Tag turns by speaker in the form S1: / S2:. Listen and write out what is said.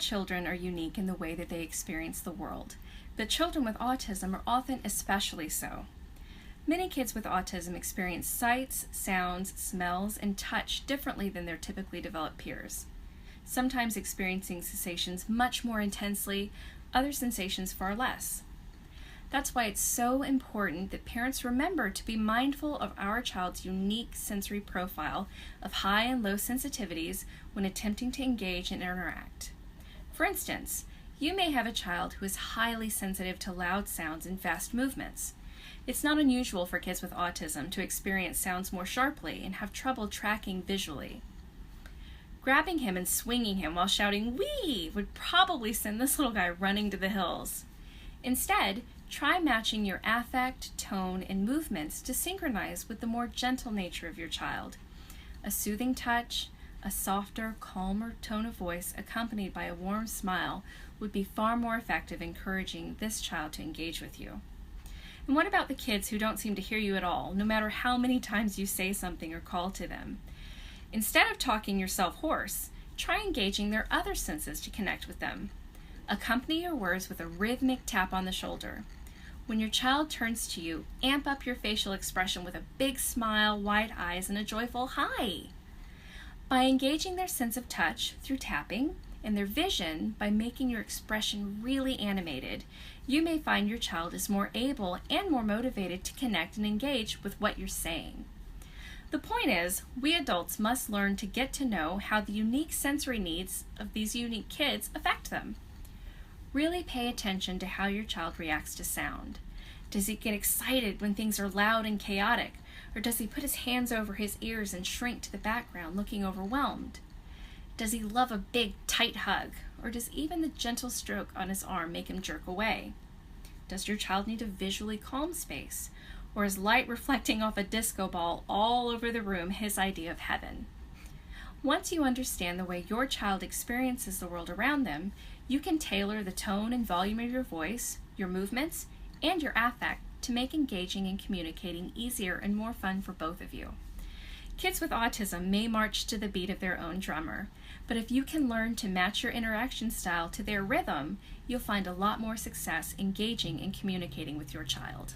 S1: children are unique in the way that they experience the world, but children with autism are often especially so. Many kids with autism experience sights, sounds, smells, and touch differently than their typically developed peers, sometimes experiencing sensations much more intensely, other sensations far less. That's why it's so important that parents remember to be mindful of our child's unique sensory profile of high and low sensitivities when attempting to engage and interact. For instance, you may have a child who is highly sensitive to loud sounds and fast movements. It's not unusual for kids with autism to experience sounds more sharply and have trouble tracking visually. Grabbing him and swinging him while shouting "wee" would probably send this little guy running to the hills. Instead, try matching your affect, tone, and movements to synchronize with the more gentle nature of your child. A soothing touch, a softer, calmer tone of voice accompanied by a warm smile would be far more effective encouraging this child to engage with you. And what about the kids who don't seem to hear you at all, no matter how many times you say something or call to them? Instead of talking yourself hoarse, try engaging their other senses to connect with them. Accompany your words with a rhythmic tap on the shoulder. When your child turns to you, amp up your facial expression with a big smile, wide eyes, and a joyful "hi." By engaging their sense of touch through tapping and their vision by making your expression really animated, you may find your child is more able and more motivated to connect and engage with what you're saying. The point is, we adults must learn to get to know how the unique sensory needs of these unique kids affect them. Really pay attention to how your child reacts to sound. Does he get excited when things are loud and chaotic, or does he put his hands over his ears and shrink to the background looking overwhelmed? Does he love a big, tight hug, or does even the gentle stroke on his arm make him jerk away? Does your child need a visually calm space, or is light reflecting off a disco ball all over the room his idea of heaven? Once you understand the way your child experiences the world around them, you can tailor the tone and volume of your voice, your movements, and your affect to make engaging and communicating easier and more fun for both of you. Kids with autism may march to the beat of their own drummer, but if you can learn to match your interaction style to their rhythm, you'll find a lot more success engaging and communicating with your child.